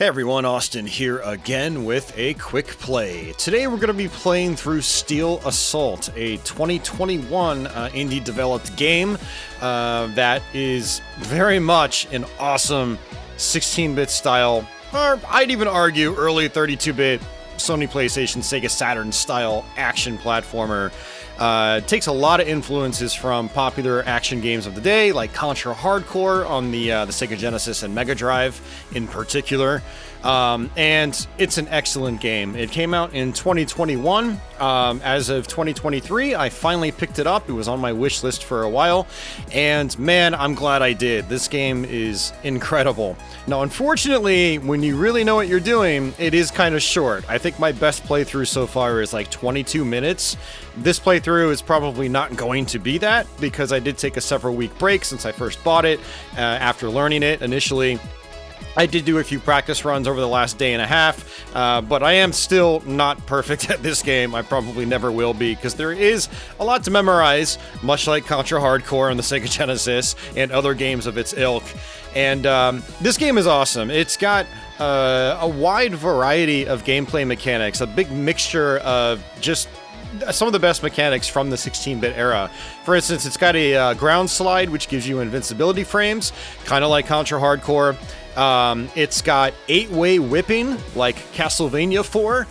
Hey everyone, Austin here again with a quick play. Today we're going to be playing through Steel Assault, a 2021 indie developed game that is very much an awesome 16-bit style, or I'd even argue early 32-bit Sony PlayStation, Sega Saturn style action platformer. It takes a lot of influences from popular action games of the day, like Contra Hardcore on the Sega Genesis and Mega Drive in particular. And it's an excellent game. It came out in 2021. As of 2023, I finally picked it up. It was on my wish list for a while, and man, I'm glad I did. This game is incredible. Now, unfortunately, when you really know what you're doing, it is kind of short. I think my best playthrough so far is like 22 minutes. This playthrough is probably not going to be that, because I did take a several week break since I first bought it after learning it initially. I did do a few practice runs over the last day and a half, but I am still not perfect at this game. I probably never will be, because there is a lot to memorize, much like Contra Hardcore on the Sega Genesis and other games of its ilk. And this game is awesome. It's got a wide variety of gameplay mechanics, a big mixture of just some of the best mechanics from the 16-bit era. For instance, it's got a ground slide, which gives you invincibility frames, kind of like Contra Hardcore. It's got 8-way whipping, like Castlevania 4.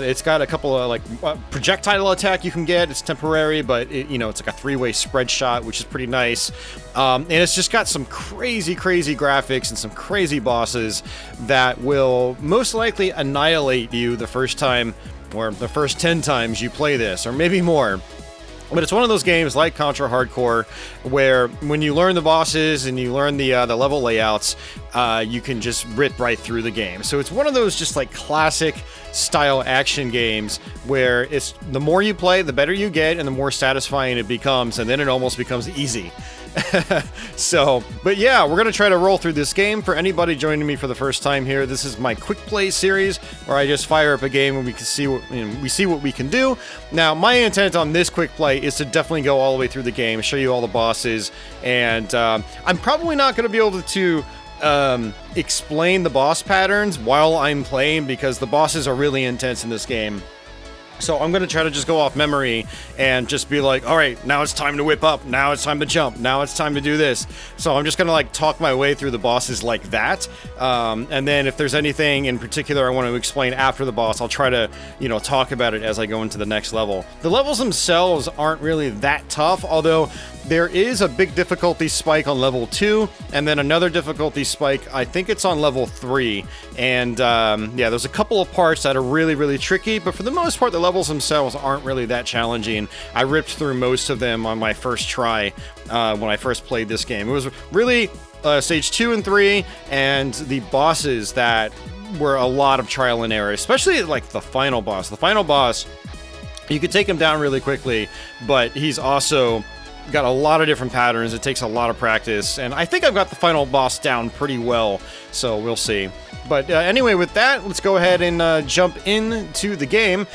It's got a couple of projectile attack you can get. It's temporary, but it's like a 3-way spread shot, which is pretty nice. And it's just got some crazy graphics and some crazy bosses that will most likely annihilate you the first time, or the first 10 times you play this, or maybe more. But it's one of those games like Contra Hardcore where when you learn the bosses and you learn the level layouts, you can just rip right through the game. So it's one of those just like classic style action games where it's the more you play, the better you get, and the more satisfying it becomes, and then it almost becomes easy. But yeah, we're gonna try to roll through this game. For anybody joining me for the first time here, this is my quick play series where I just fire up a game and we can see what we can do. Now, my intent on this quick play is to definitely go all the way through the game, show you all the bosses, and I'm probably not gonna be able to explain the boss patterns while I'm playing, because the bosses are really intense in this game. So I'm going to try to just go off memory and just be like, all right, now it's time to whip up. Now it's time to jump. Now it's time to do this. So I'm just going to talk my way through the bosses like that. And then if there's anything in particular I want to explain after the boss, I'll try to, talk about it as I go into the next level. The levels themselves aren't really that tough, although there is a big difficulty spike on level 2, and then another difficulty spike, I think it's on level 3. And yeah, there's a couple of parts that are really tricky, but for the most part, the levels themselves aren't really that challenging. I ripped through most of them on my first try when I first played this game. It was really stage 2 and 3, and the bosses that were a lot of trial and error, especially like the final boss. The final boss, you could take him down really quickly, but he's also got a lot of different patterns. It takes a lot of practice, and I think I've got the final boss down pretty well, so we'll see. But anyway, with that, let's go ahead and jump into the game.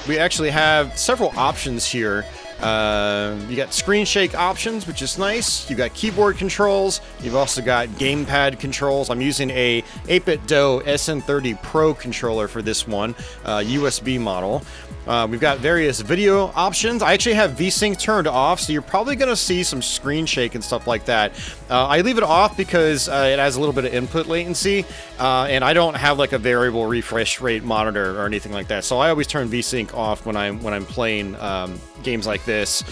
We actually have several options here. You got screen shake options, which is nice. You got keyboard controls. You've also got gamepad controls. I'm using a 8BitDo SN30 Pro controller for this one, USB model. We've got various video options. I actually have VSync turned off, so you're probably going to see some screen shake and stuff like that. I leave it off because it has a little bit of input latency, and I don't have like a variable refresh rate monitor or anything like that. So I always turn VSync off when I'm playing games like this,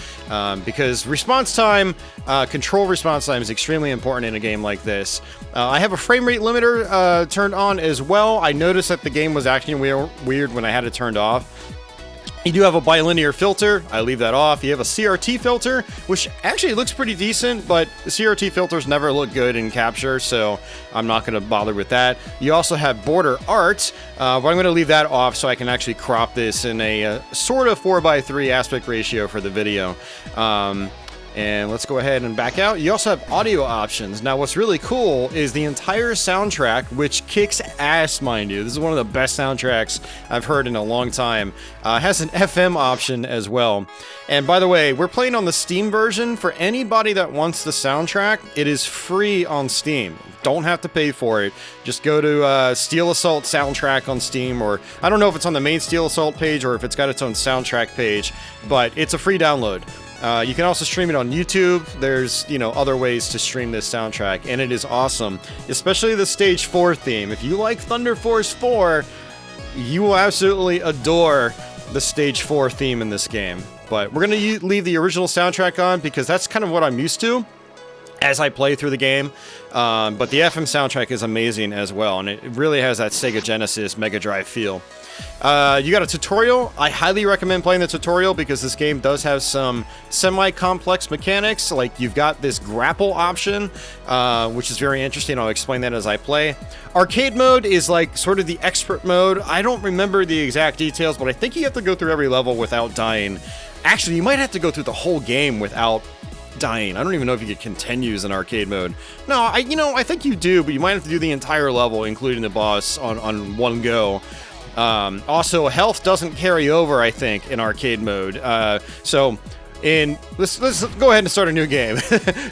because response time, control response time is extremely important in a game like this. I have a frame rate limiter turned on as well. I noticed that the game was acting weird when I had it turned off. You do have a bilinear filter. I leave that off. You have a CRT filter, which actually looks pretty decent, but the CRT filters never look good in capture, so I'm not going to bother with that. You also have border art, but I'm going to leave that off so I can actually crop this in a sort of 4:3 aspect ratio for the video. And let's go ahead and back out. You also have audio options. Now, what's really cool is the entire soundtrack, which kicks ass, mind you. This is one of the best soundtracks I've heard in a long time. Has an FM option as well. And by the way, we're playing on the Steam version. For anybody that wants the soundtrack, it is free on Steam. Don't have to pay for it. Just go to Steel Assault soundtrack on Steam, or I don't know if it's on the main Steel Assault page or if it's got its own soundtrack page, but it's a free download. You can also stream it on YouTube. There's, other ways to stream this soundtrack, and it is awesome, especially the Stage 4 theme. If you like Thunder Force 4, you will absolutely adore the Stage 4 theme in this game. But we're going to leave the original soundtrack on because that's kind of what I'm used to as I play through the game. But the FM soundtrack is amazing as well, and it really has that Sega Genesis Mega Drive feel. You got a tutorial. I highly recommend playing the tutorial because this game does have some semi-complex mechanics. Like, you've got this grapple option, which is very interesting. I'll explain that as I play. Arcade mode is like sort of the expert mode. I don't remember the exact details, but I think you have to go through every level without dying. Actually, you might have to go through the whole game without dying. I don't even know if you get continues in arcade mode. No, I think you do, but you might have to do the entire level, including the boss, on one go. Also, health doesn't carry over, I think, in arcade mode. Let's go ahead and start a new game.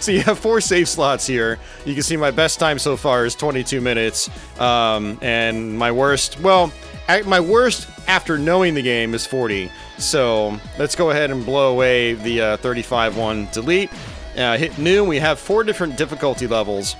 So you have 4 save slots here. You can see my best time so far is 22 minutes. And my worst after knowing the game is 40. So let's go ahead and blow away the 35 one, delete, hit new. We have 4 different difficulty levels.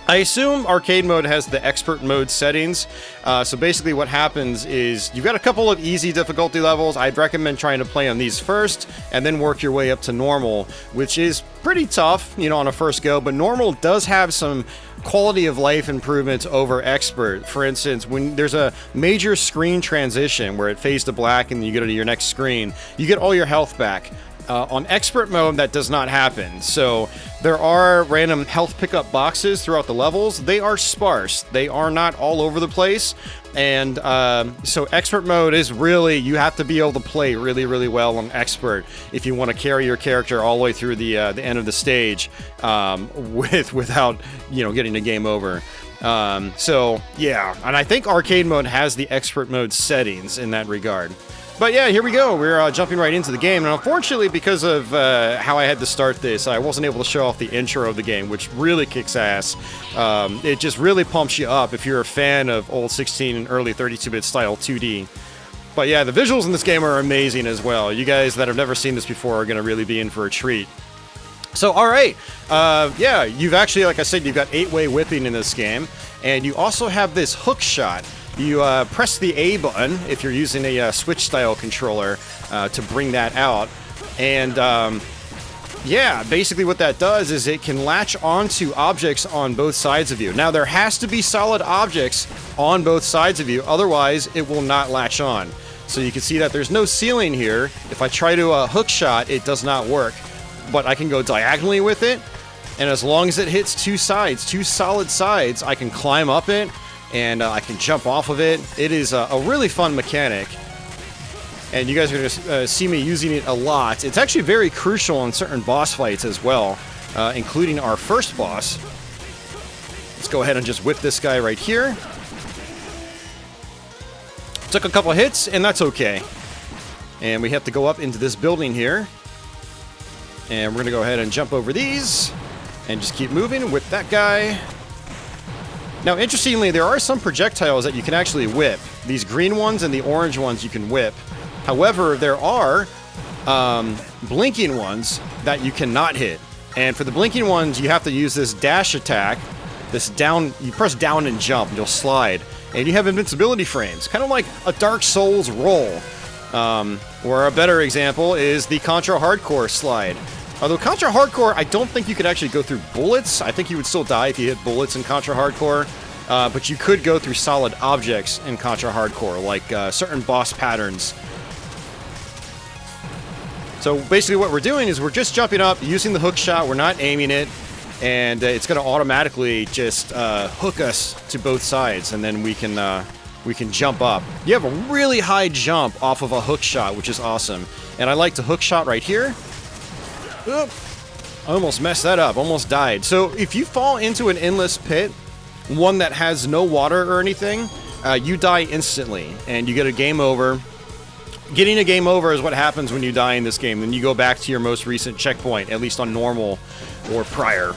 I assume arcade mode has the expert mode settings. So basically what happens is you've got a couple of easy difficulty levels. I'd recommend trying to play on these first and then work your way up to normal, which is pretty tough, on a first go, but normal does have some quality of life improvements over expert. For instance, when there's a major screen transition where it fades to black and you go to your next screen, you get all your health back. On expert mode, that does not happen. So there are random health pickup boxes throughout the levels. They are sparse. They are not all over the place. And so expert mode is really, you have to be able to play really, really well on expert if you want to carry your character all the way through the end of the stage without, getting the game over. So yeah, and I think arcade mode has the expert mode settings in that regard. But yeah, here we go. We're jumping right into the game. And unfortunately, because of how I had to start this, I wasn't able to show off the intro of the game, which really kicks ass. It just really pumps you up if you're a fan of old 16 and early 32-bit style 2D. But yeah, the visuals in this game are amazing as well. You guys that have never seen this before are going to really be in for a treat. So, all right. Yeah, you've actually, like I said, you've got 8-way whipping in this game. And you also have this hook shot. You press the A button if you're using a Switch-style controller to bring that out. And yeah, basically what that does is it can latch onto objects on both sides of you. Now, there has to be solid objects on both sides of you, otherwise it will not latch on. So you can see that there's no ceiling here. If I try to hook shot, it does not work. But I can go diagonally with it, and as long as it hits 2 sides, 2 solid sides, I can climb up it, and I can jump off of it. It is a really fun mechanic, and you guys are going to see me using it a lot. It's actually very crucial in certain boss fights as well, including our first boss. Let's go ahead and just whip this guy right here. Took a couple hits, and that's okay. And we have to go up into this building here. And we're going to go ahead and jump over these, and just keep moving with that guy. Now, interestingly, there are some projectiles that you can actually whip. These green ones and the orange ones you can whip. However, there are blinking ones that you cannot hit. And for the blinking ones, you have to use this dash attack. This down, you press down and jump, and you'll slide. And you have invincibility frames, kind of like a Dark Souls roll. Or a better example is the Contra Hardcore slide. Although Contra Hardcore, I don't think you could actually go through bullets. I think you would still die if you hit bullets in Contra Hardcore. But you could go through solid objects in Contra Hardcore, like certain boss patterns. So basically what we're doing is we're just jumping up, using the hook shot. We're not aiming it. And it's going to automatically just hook us to both sides. And then we can jump up. You have a really high jump off of a hook shot, which is awesome. And I like to hook shot right here. Oop. I almost messed that up, almost died. So if you fall into an endless pit, one that has no water or anything, you die instantly, and you get a game over. Getting a game over is what happens when you die in this game. Then you go back to your most recent checkpoint, at least on normal or prior.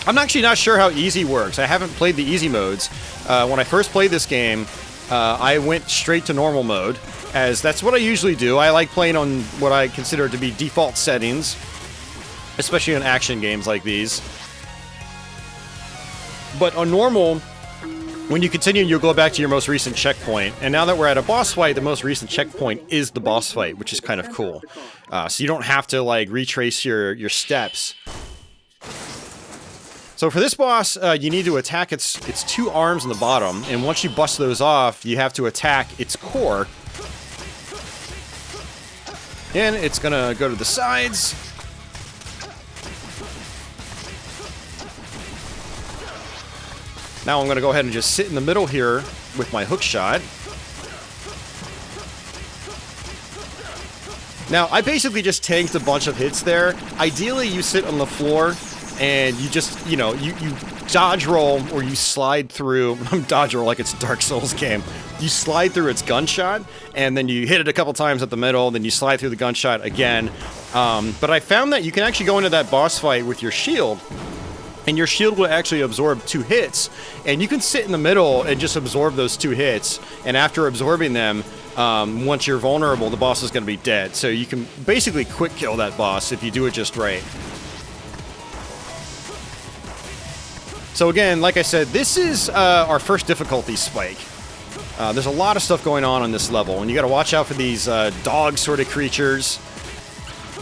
I'm actually not sure how easy works. I haven't played the easy modes. When I first played this game, I went straight to normal mode, as that's what I usually do. I like playing on what I consider to be default settings, especially in action games like these. But on normal, when you continue, you'll go back to your most recent checkpoint. And now that we're at a boss fight, the most recent checkpoint is the boss fight, which is kind of cool. So you don't have to like retrace your steps. So for this boss, you need to attack its two arms on the bottom, and once you bust those off, you have to attack its core. And it's gonna go to the sides. Now I'm gonna go ahead and just sit in the middle here with my hook shot. Now, I basically just tanked a bunch of hits there. Ideally, you sit on the floor and you just, you know, you dodge roll or you slide through. Dodge roll like it's a Dark Souls game. You slide through its gunshot, and then you hit it a couple times at the middle, then you slide through the gunshot again. But I found that you can actually go into that boss fight with your shield, and your shield will actually absorb 2 hits, and you can sit in the middle and just absorb those 2 hits, and after absorbing them, once you're vulnerable, the boss is going to be dead. So you can basically quick kill that boss if you do it just right. So again, like I said, this is our first difficulty spike. There's a lot of stuff going on this level, and you got to watch out for these dog sort of creatures.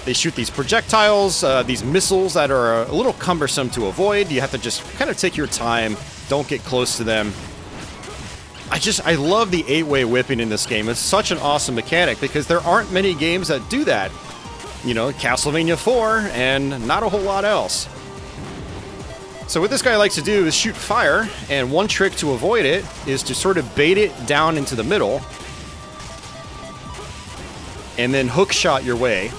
They shoot these projectiles, these missiles that are a little cumbersome to avoid. You have to just kind of take your time, don't get close to them. I love the 8-way whipping in this game. It's such an awesome mechanic because there aren't many games that do that. You know, Castlevania 4 and not a whole lot else. So what this guy likes to do is shoot fire, and one trick to avoid it is to sort of bait it down into the middle and then hook shot your way.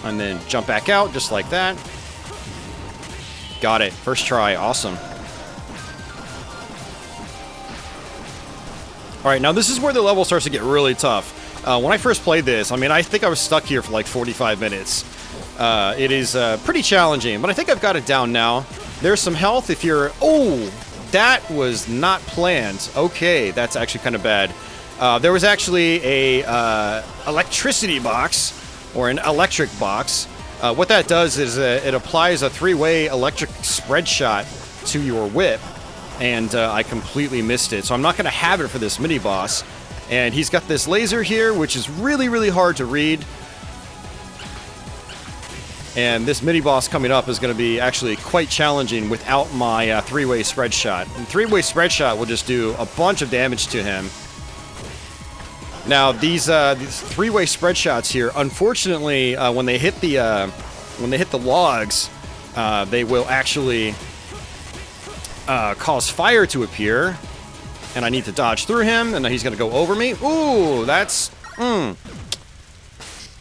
And then jump back out, just like that. Got it. First try. Awesome. Alright, now this is where the level starts to get really tough. When I first played this, I mean, I think I was stuck here for like 45 minutes. It is pretty challenging, but I think I've got it down now. There's some health if you're... Oh! That was not planned. Okay, that's actually kind of bad. There was actually a electricity box, or an electric box. What that does is it applies a 3-way electric spread shot to your whip, and I completely missed it. So I'm not going to have it for this mini-boss. And he's got this laser here, which is really, really hard to read. And this mini-boss coming up is going to be actually quite challenging without my 3-way spread shot. And 3-way spread shot will just do a bunch of damage to him. Now these 3-way spread shots here, unfortunately, when they hit the logs, they will actually cause fire to appear, and I need to dodge through him, and he's gonna go over me. Ooh, that's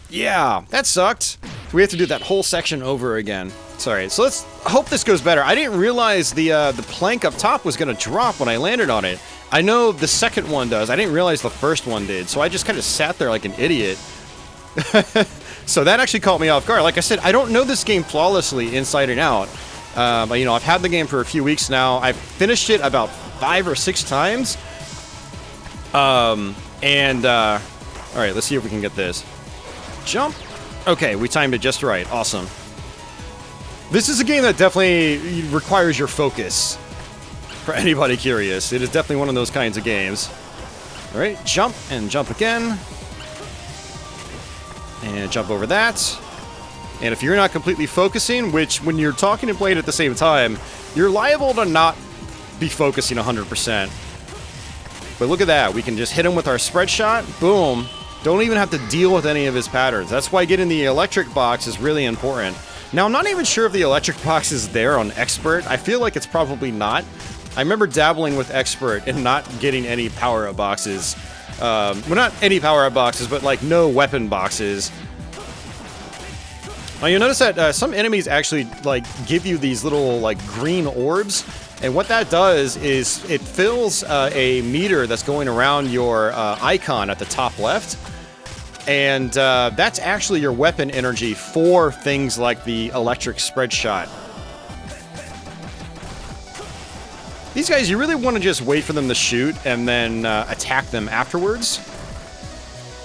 yeah, that sucked. We have to do that whole section over again. Sorry. So let's hope this goes better. I didn't realize the plank up top was gonna drop when I landed on it. I know the second one does. I didn't realize the first one did, so I just kind of sat there like an idiot. So that actually caught me off guard. Like I said, I don't know this game flawlessly inside and out. But, you know, I've had the game for a few weeks now. I've finished it about 5 or 6 times. All right, let's see if we can get this. Jump. Okay, we timed it just right. Awesome. This is a game that definitely requires your focus. For anybody curious, it is definitely one of those kinds of games. All right, jump and jump again. And jump over that. And if you're not completely focusing, which when you're talking and playing at the same time, you're liable to not be focusing 100%. But look at that. We can just hit him with our spread shot. Boom. Don't even have to deal with any of his patterns. That's why getting the electric box is really important. Now, I'm not even sure if the electric box is there on Expert. I feel like it's probably not. I remember dabbling with Expert and not getting any power-up boxes. Well, not any power-up boxes, but like no weapon boxes. Now you'll notice that some enemies actually like give you these little like green orbs, and what that does is it fills a meter that's going around your icon at the top left, and that's actually your weapon energy for things like the electric spread shot. These guys, you really want to just wait for them to shoot and then attack them afterwards.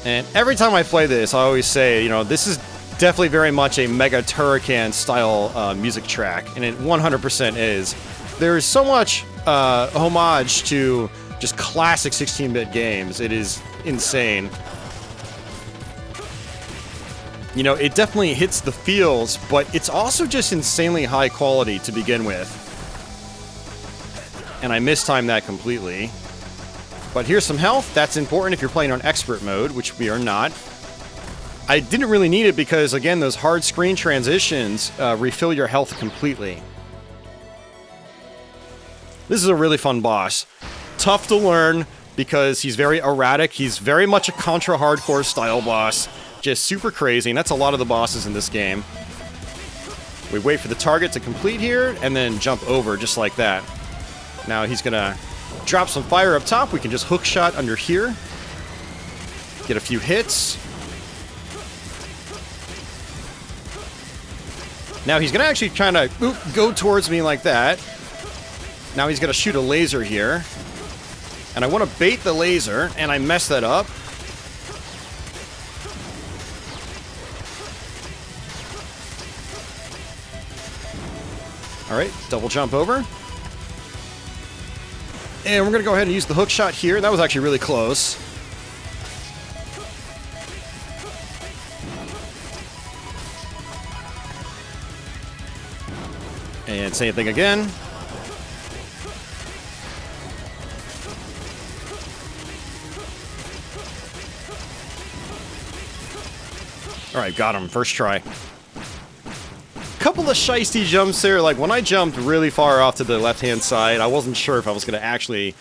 And every time I play this, I always say, you know, this is definitely very much a Mega Turrican style music track, and it 100% is. There's so much homage to just classic 16-bit games. It is insane. You know, it definitely hits the feels, but it's also just insanely high quality to begin with. And I mistimed that completely. But here's some health. That's important if you're playing on expert mode, which we are not. I didn't really need it because, again, those hard screen transitions refill your health completely. This is a really fun boss. Tough to learn because he's very erratic. He's very much a Contra hardcore style boss. Just super crazy, and that's a lot of the bosses in this game. We wait for the target to complete here, and then jump over just like that. Now he's gonna drop some fire up top. We can just hook shot under here. Get a few hits. Now he's gonna actually kind of go towards me like that. Now he's gonna shoot a laser here. And I want to bait the laser, and I mess that up. Alright, double jump over. And we're gonna go ahead and use the hook shot here. That was actually really close. And same thing again. Alright, got him. First try. Couple of shiesty jumps there. Like, when I jumped really far off to the left-hand side, I wasn't sure if I was going to actually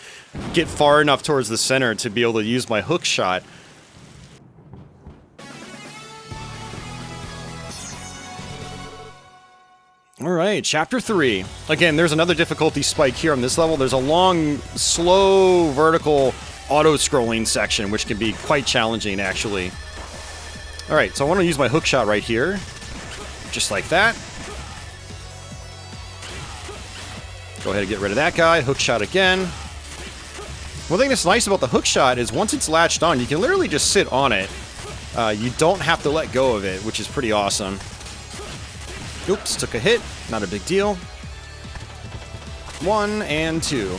get far enough towards the center to be able to use my hook shot. Alright, Chapter 3. Again, there's another difficulty spike here on this level. There's a long, slow, vertical, auto-scrolling section, which can be quite challenging, actually. Alright, so I want to use my hook shot right here. Just like that. Go ahead and get rid of that guy. Hook shot again. One thing that's nice about the hook shot is once it's latched on, you can literally just sit on it. You don't have to let go of it, which is pretty awesome. Oops, took a hit. Not a big deal. 1 and 2.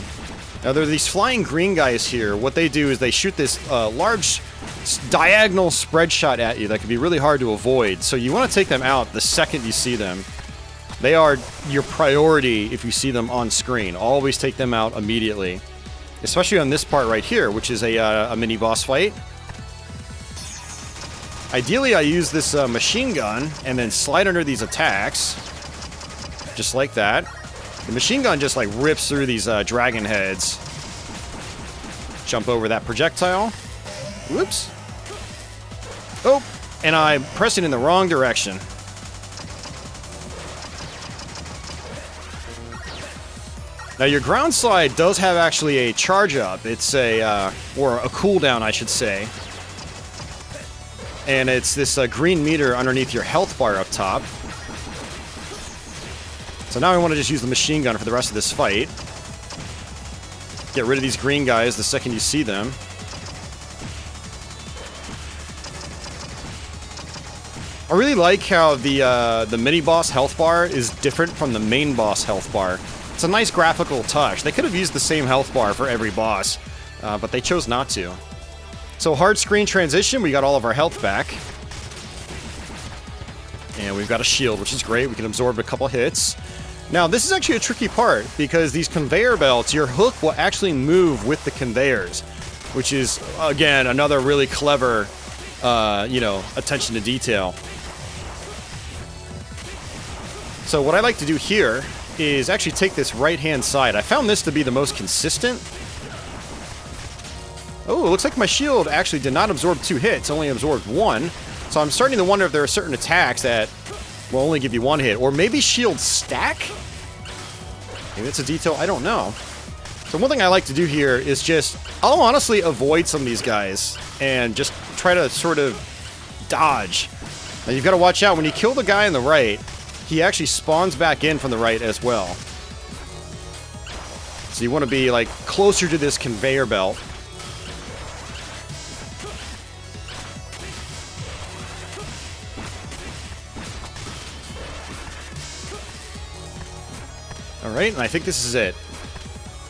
Now, there are these flying green guys here. What they do is they shoot this large diagonal spread shot at you that can be really hard to avoid. So you want to take them out the second you see them. They are your priority if you see them on screen. Always take them out immediately. Especially on this part right here, which is a mini boss fight. Ideally, I use this machine gun and then slide under these attacks. Just like that. The machine gun just like rips through these dragon heads. Jump over that projectile. Whoops. Oh, and I'm pressing in the wrong direction. Now your ground slide does have actually a charge up. It's a, or a cooldown, I should say. And it's this green meter underneath your health bar up top. So now I want to just use the machine gun for the rest of this fight. Get rid of these green guys the second you see them. I really like how the mini-boss health bar is different from the main boss health bar. It's a nice graphical touch. They could have used the same health bar for every boss, but they chose not to. So hard screen transition, we got all of our health back. And we've got a shield, which is great. We can absorb a couple hits. Now, this is actually a tricky part, because these conveyor belts, your hook will actually move with the conveyors, which is, again, another really clever, attention to detail. So what I like to do here is actually take this right-hand side. I found this to be the most consistent. Oh, it looks like my shield actually did not absorb 2 hits, only absorbed 1. So I'm starting to wonder if there are certain attacks that will only give you one hit. Or maybe shields stack? Maybe it's a detail, I don't know. So one thing I like to do here is just, I'll honestly avoid some of these guys and just try to sort of dodge. Now you've got to watch out, when you kill the guy on the right, he actually spawns back in from the right as well. So you want to be like closer to this conveyor belt. Alright, and I think this is it.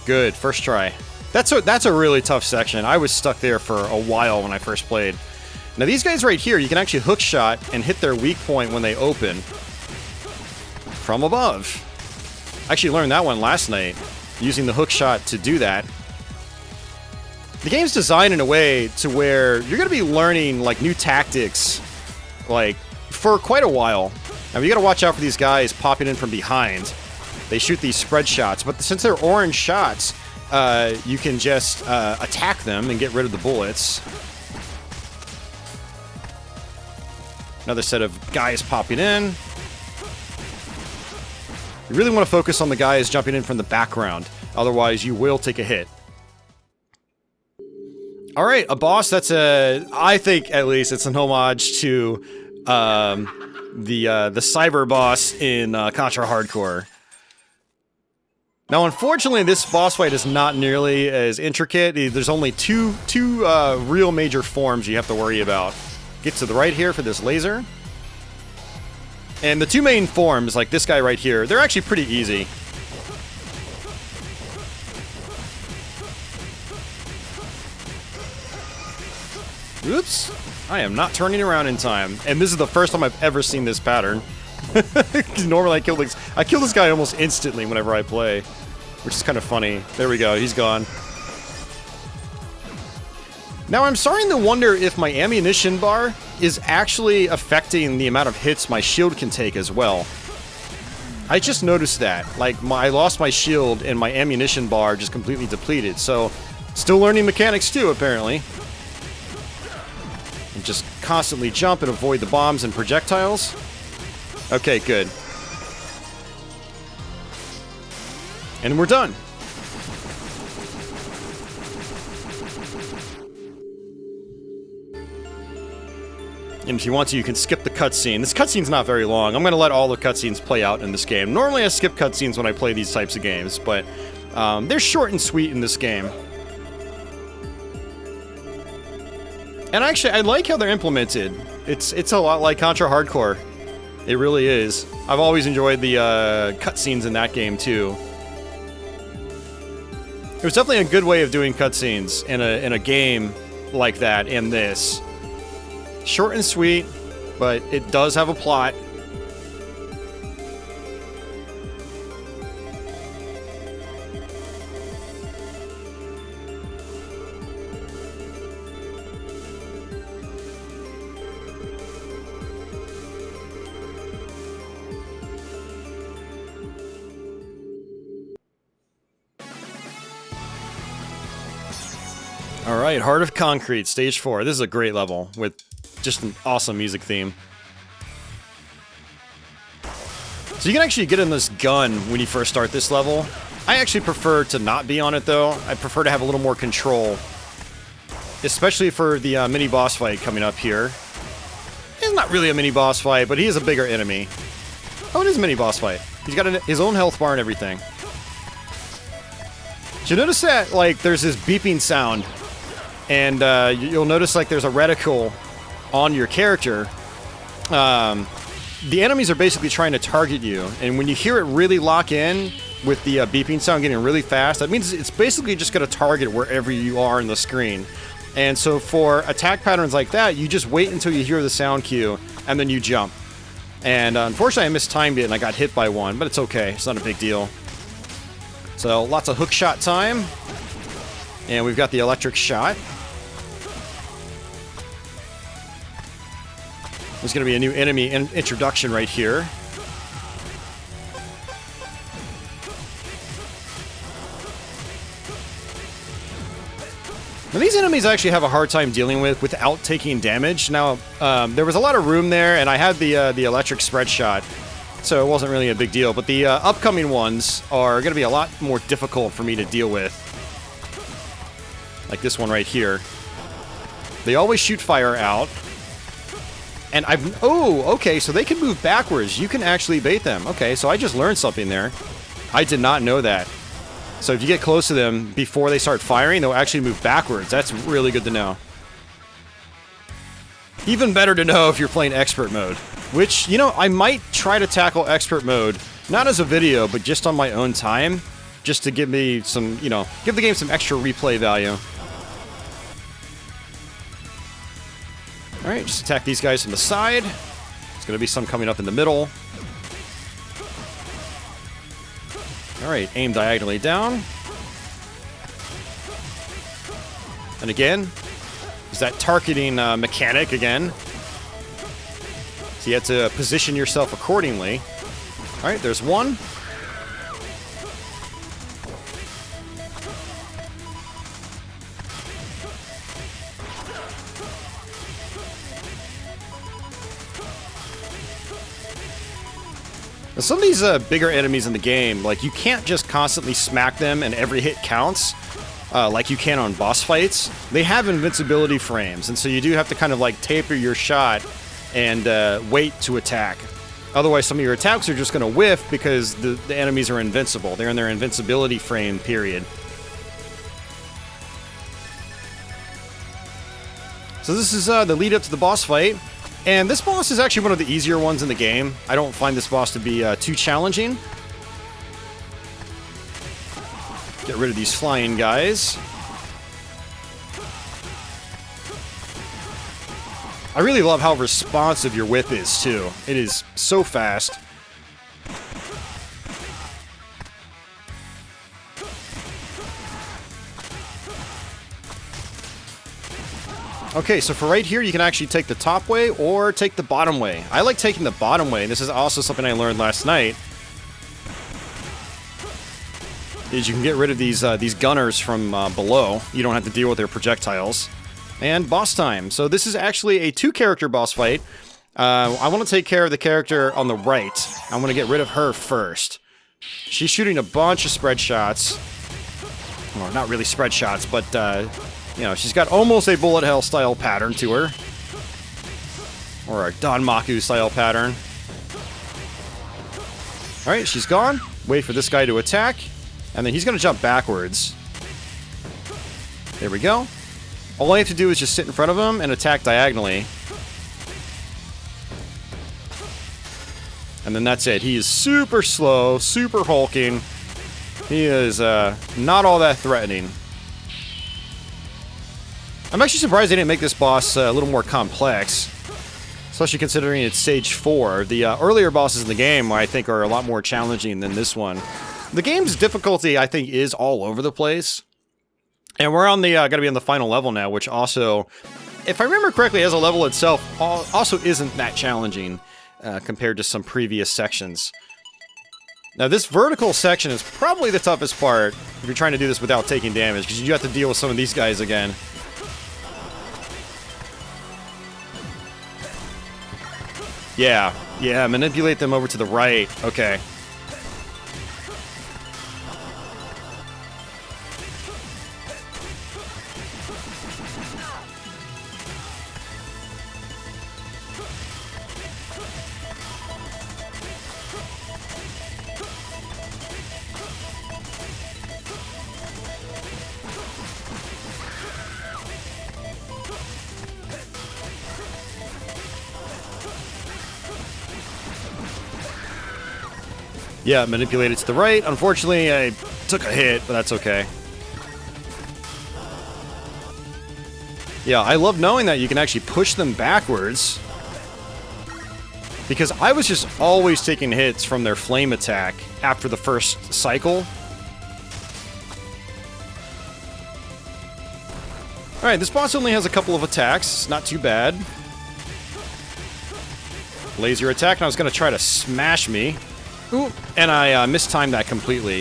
Good, first try. That's a really tough section. I was stuck there for a while when I first played. Now these guys right here, you can actually hook shot and hit their weak point when they open from above. I actually learned that one last night, using the hook shot to do that. The game's designed in a way to where you're going to be learning like new tactics like for quite a while. Now you got to watch out for these guys popping in from behind. They shoot these spread shots, but since they're orange shots, you can just attack them and get rid of the bullets. Another set of guys popping in. You really want to focus on the guys jumping in from the background, otherwise you will take a hit. Alright, a boss that's I think at least it's an homage to the cyber boss in Contra Hardcore. Now, unfortunately, this boss fight is not nearly as intricate. There's only two real major forms you have to worry about. Get to the right here for this laser. And the two main forms, like this guy right here, they're actually pretty easy. Oops. I am not turning around in time. And this is the first time I've ever seen this pattern. Normally I kill this guy almost instantly whenever I play, which is kind of funny. There we go, he's gone. Now I'm starting to wonder if my ammunition bar is actually affecting the amount of hits my shield can take as well. I just noticed that. Like, I lost my shield and my ammunition bar just completely depleted, so still learning mechanics too, apparently. And just constantly jump and avoid the bombs and projectiles. Okay, good. And we're done. And if you want to, you can skip the cutscene. This cutscene's not very long. I'm going to let all the cutscenes play out in this game. Normally I skip cutscenes when I play these types of games, but they're short and sweet in this game. And actually, I like how they're implemented. It's a lot like Contra Hardcore. It really is. I've always enjoyed the cutscenes in that game, too. It was definitely a good way of doing cutscenes in a game like that in this. Short and sweet, but it does have a plot. Alright, Heart of Concrete, Stage 4. This is a great level with just an awesome music theme. So you can actually get in this gun when you first start this level. I actually prefer to not be on it though. I prefer to have a little more control. Especially for the mini boss fight coming up here. It's not really a mini boss fight, but he is a bigger enemy. Oh, it is a mini boss fight. He's got his own health bar and everything. So you notice that, like, there's this beeping sound. And you'll notice, like, there's a reticle on your character. The enemies are basically trying to target you. And when you hear it really lock in with the beeping sound getting really fast, that means it's basically just going to target wherever you are in the screen. And so for attack patterns like that, you just wait until you hear the sound cue, and then you jump. And unfortunately, I mistimed it and I got hit by one, but it's okay. It's not a big deal. So lots of hook shot time. And we've got the electric shot. There's going to be a new enemy introduction right here. Now, these enemies I actually have a hard time dealing with without taking damage. Now, there was a lot of room there, and I had the electric spread shot, so it wasn't really a big deal. But the upcoming ones are going to be a lot more difficult for me to deal with. Like this one right here. They always shoot fire out. And oh, okay, so they can move backwards. You can actually bait them. Okay, so I just learned something there. I did not know that. So if you get close to them before they start firing, they'll actually move backwards. That's really good to know. Even better to know if you're playing expert mode. Which, you know, I might try to tackle expert mode, not as a video, but just on my own time. Just to give me some, you know, give the game some extra replay value. Alright, just attack these guys from the side. There's going to be some coming up in the middle. Alright, aim diagonally down. And again, is that targeting mechanic again. So you have to position yourself accordingly. Alright, there's one. Now, some of these bigger enemies in the game, like, you can't just constantly smack them and every hit counts, like you can on boss fights. They have invincibility frames, and so you do have to kind of, like, taper your shot and wait to attack. Otherwise, some of your attacks are just going to whiff because the enemies are invincible. They're in their invincibility frame period. So this is the lead up to the boss fight. And this boss is actually one of the easier ones in the game. I don't find this boss to be too challenging. Get rid of these flying guys. I really love how responsive your whip is, too. It is so fast. Okay, so for right here, you can actually take the top way or take the bottom way. I like taking the bottom way, and this is also something I learned last night. Is you can get rid of these gunners from below. You don't have to deal with their projectiles. And boss time. So this is actually a 2-character boss fight. I want to take care of the character on the right. I want to get rid of her first. She's shooting a bunch of spread shots. Well, not really spread shots, but... you know, she's got almost a bullet hell style pattern to her. Or a Danmaku style pattern. Alright, she's gone. Wait for this guy to attack. And then he's going to jump backwards. There we go. All I have to do is just sit in front of him and attack diagonally. And then that's it. He is super slow, super hulking. He is not all that threatening. I'm actually surprised they didn't make this boss a little more complex. Especially considering it's stage 4. The earlier bosses in the game, I think, are a lot more challenging than this one. The game's difficulty, I think, is all over the place. And we're on the gotta be on the final level now, which also, if I remember correctly, as a level itself, also isn't that challenging compared to some previous sections. Now, this vertical section is probably the toughest part if you're trying to do this without taking damage, because you have to deal with some of these guys again. Yeah, manipulate them over to the right. Okay. Yeah, manipulate it to the right. Unfortunately, I took a hit, but that's okay. Yeah, I love knowing that you can actually push them backwards. Because I was just always taking hits from their flame attack after the first cycle. Alright, this boss only has a couple of attacks. Not too bad. Laser attack, and I was going to try to smash me. Ooh, and I mistimed that completely.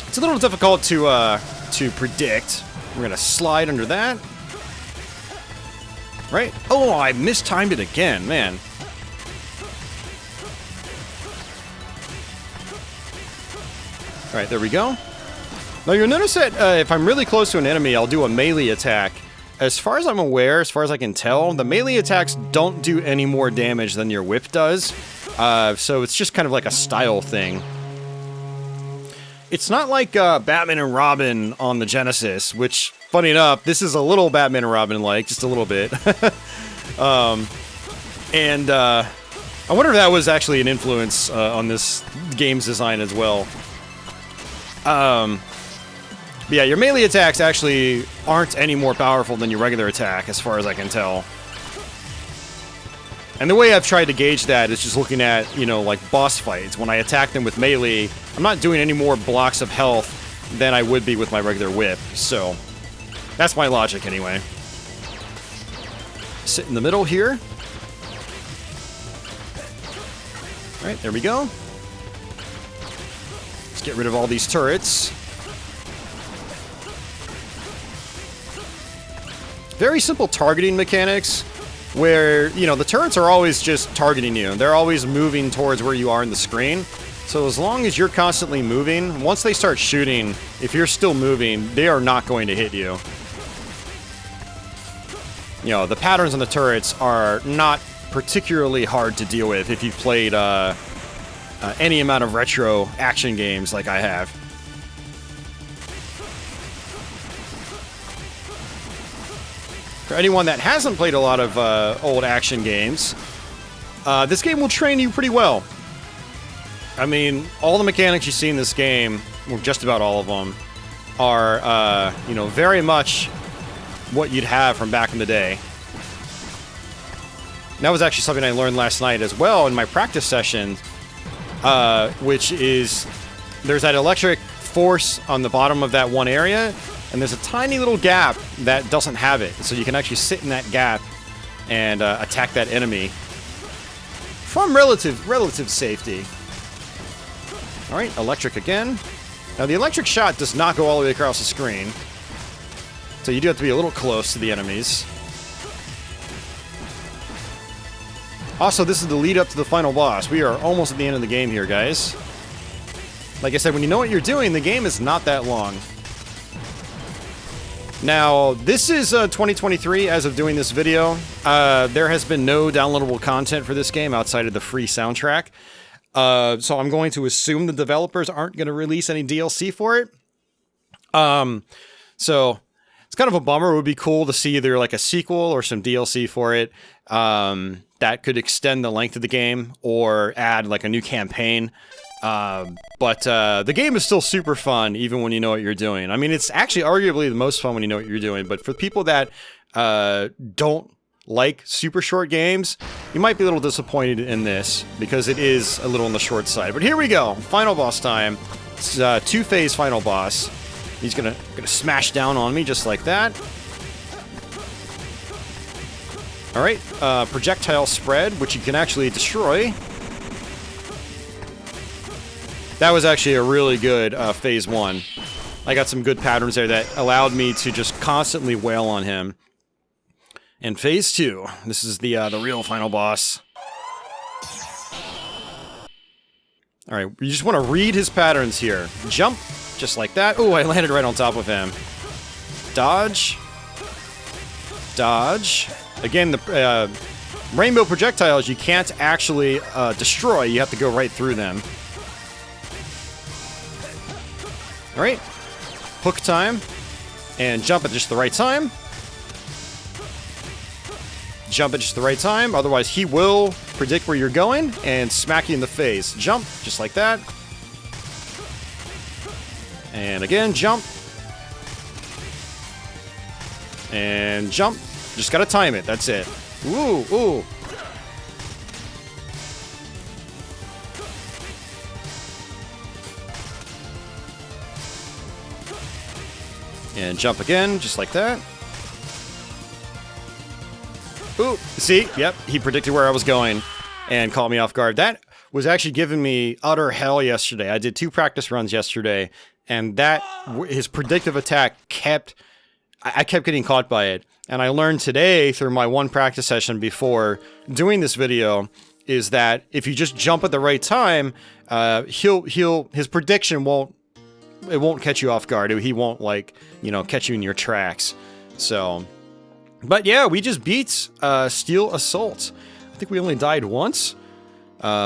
It's a little difficult to to predict. We're going to slide under that. Right? Oh, I mistimed it again, man. All right, there we go. Now you'll notice that if I'm really close to an enemy, I'll do a melee attack. As far as I'm aware, as far as I can tell, the melee attacks don't do any more damage than your whip does. So it's just kind of like a style thing. It's not like Batman and Robin on the Genesis, which, funny enough, this is a little Batman and Robin-like, just a little bit. I wonder if that was actually an influence on this game's design as well. But yeah, your melee attacks actually aren't any more powerful than your regular attack, as far as I can tell. And the way I've tried to gauge that is just looking at, you know, like boss fights. When I attack them with melee, I'm not doing any more blocks of health than I would be with my regular whip. So, that's my logic anyway. Sit in the middle here. Alright, there we go. Let's get rid of all these turrets. Very simple targeting mechanics where, you know, the turrets are always just targeting you. They're always moving towards where you are in the screen. So as long as you're constantly moving, once they start shooting, if you're still moving, they are not going to hit you. You know, the patterns on the turrets are not particularly hard to deal with if you've played any amount of retro action games like I have. For anyone that hasn't played a lot of old action games, this game will train you pretty well. I mean, all the mechanics you see in this game, or just about all of them, are, you know, very much what you'd have from back in the day. And that was actually something I learned last night as well in my practice session, which is there's that electric force on the bottom of that one area, and there's a tiny little gap that doesn't have it. So you can actually sit in that gap and attack that enemy from relative safety. All right, electric again. Now the electric shot does not go all the way across the screen, so you do have to be a little close to the enemies. Also, this is the lead up to the final boss. We are almost at the end of the game here, guys. Like I said, when you know what you're doing, the game is not that long. Now, this is 2023 as of doing this video. There has been no downloadable content for this game outside of the free soundtrack. So I'm going to assume the developers aren't going to release any DLC for it. So it's kind of a bummer. It would be cool to see either like a sequel or some DLC for it that could extend the length of the game or add like a new campaign. But the game is still super fun, even when you know what you're doing. I mean, it's actually arguably the most fun when you know what you're doing. But for people that don't like super short games, you might be a little disappointed in this because it is a little on the short side. But here we go, final boss time. It's two-phase final boss. He's gonna smash down on me just like that. All right, projectile spread, which you can actually destroy. That was actually a really good phase one. I got some good patterns there that allowed me to just constantly wail on him. And phase two, this is the real final boss. All right, you just want to read his patterns here. Jump, just like that. Oh, I landed right on top of him. Dodge. Dodge. Again, the rainbow projectiles you can't actually destroy. You have to go right through them. All right, hook time, and jump at just the right time. Jump at just the right time, otherwise he will predict where you're going and smack you in the face. Jump, just like that. And again, jump. And jump. Just gotta time it, that's it. Ooh, ooh. And jump again, just like that. Ooh, see? Yep, he predicted where I was going and caught me off guard. That was actually giving me utter hell yesterday. I did 2 practice runs yesterday, and that his predictive attack I kept getting caught by it. And I learned today through my one practice session before doing this video is that if you just jump at the right time, his prediction won't catch you off guard. He won't, like, you know, catch you in your tracks. So, but yeah, we just beat Steel Assault. I think we only died once,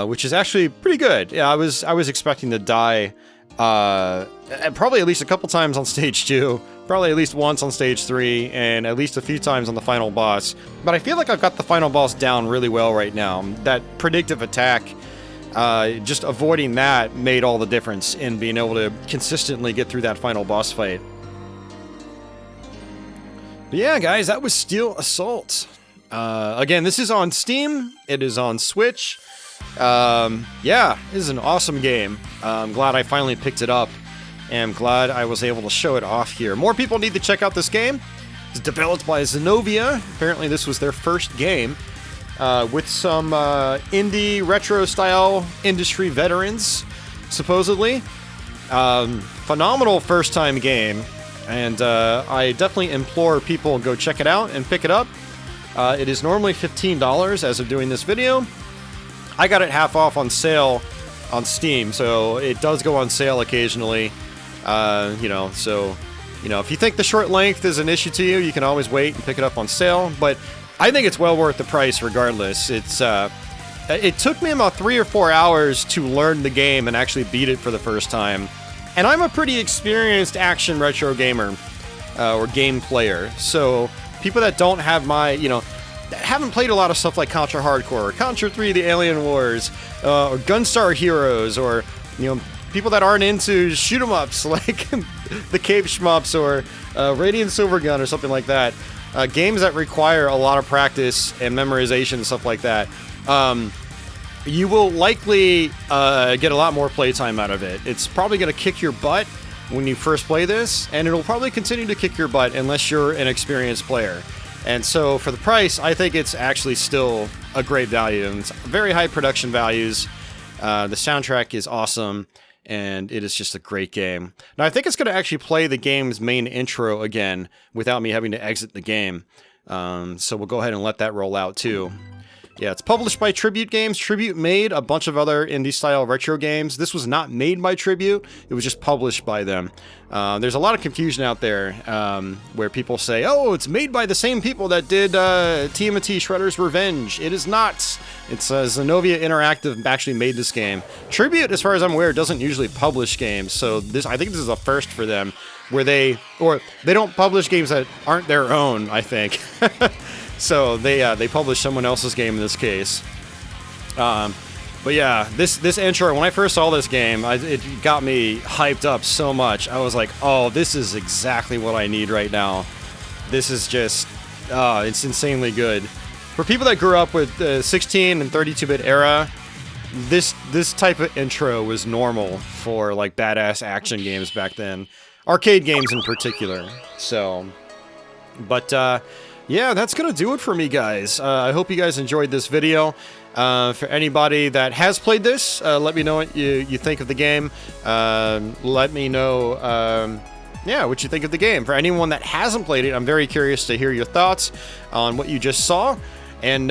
which is actually pretty good. Yeah, I was expecting to die probably at least a couple times on stage 2, probably at least once on stage 3, and at least a few times on the final boss. But I feel like I've got the final boss down really well right now. That predictive attack, just avoiding that made all the difference in being able to consistently get through that final boss fight. But yeah, guys, that was Steel Assault. Again, this is on Steam. It is on Switch. Yeah, this is an awesome game. I'm glad I finally picked it up, and I'm glad I was able to show it off here. More people need to check out this game. It's developed by Xenovia. Apparently this was their first game, with some indie retro-style industry veterans, supposedly. Phenomenal first-time game, and I definitely implore people to go check it out and pick it up. It is normally $15 as of doing this video. I got it half off on sale on Steam, so it does go on sale occasionally. You know, so, you know, if you think the short length is an issue to you, you can always wait and pick it up on sale. But I think it's well worth the price regardless. It took me about 3 or 4 hours to learn the game and actually beat it for the first time. And I'm a pretty experienced action retro gamer, or game player. So people that don't have my, you know, haven't played a lot of stuff like Contra Hardcore, or Contra 3 The Alien Wars, or Gunstar Heroes, or, you know, people that aren't into shoot-em-ups like the Cave Shmups or Radiant Silvergun or something like that. Games that require a lot of practice and memorization and stuff like that. You will likely get a lot more playtime out of it. It's probably going to kick your butt when you first play this, and it'll probably continue to kick your butt unless you're an experienced player. And so for the price, I think it's actually still a great value. And it's very high production values. The soundtrack is awesome, and it is just a great game. Now, I think it's going to actually play the game's main intro again without me having to exit the game. So we'll go ahead and let that roll out too. Yeah, it's published by Tribute Games. Tribute made a bunch of other indie-style retro games. This was not made by Tribute. It was just published by them. There's a lot of confusion out there where people say, oh, it's made by the same people that did TMNT Shredder's Revenge. It is not. It's Xenovia Interactive actually made this game. Tribute, as far as I'm aware, doesn't usually publish games, so I think this is a first for them, where they don't publish games that aren't their own, I think. So they published someone else's game in this case. But yeah, this intro, when I first saw this game, it got me hyped up so much. I was like, oh, this is exactly what I need right now. This is just, it's insanely good. For people that grew up with the 16 and 32-bit era, this type of intro was normal for like badass action games back then. Arcade games in particular. So, but yeah, that's gonna do it for me, guys. I hope you guys enjoyed this video. For anybody that has played this, let me know what you think of the game. Let me know, yeah, what you think of the game. For anyone that hasn't played it, I'm very curious to hear your thoughts on what you just saw. And,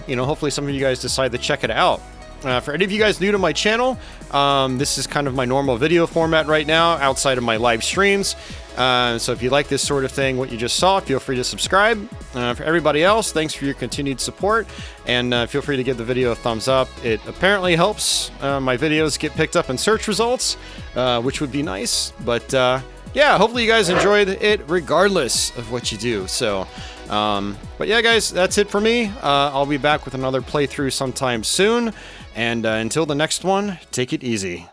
you know, hopefully some of you guys decide to check it out. For any of you guys new to my channel, this is kind of my normal video format right now, outside of my live streams. So if you like this sort of thing, what you just saw, feel free to subscribe. For everybody else, thanks for your continued support, and feel free to give the video a thumbs up. It apparently helps my videos get picked up in search results, which would be nice. But yeah, hopefully you guys enjoyed it regardless of what you do. So, but yeah, guys, that's it for me. I'll be back with another playthrough sometime soon. And until the next one, take it easy.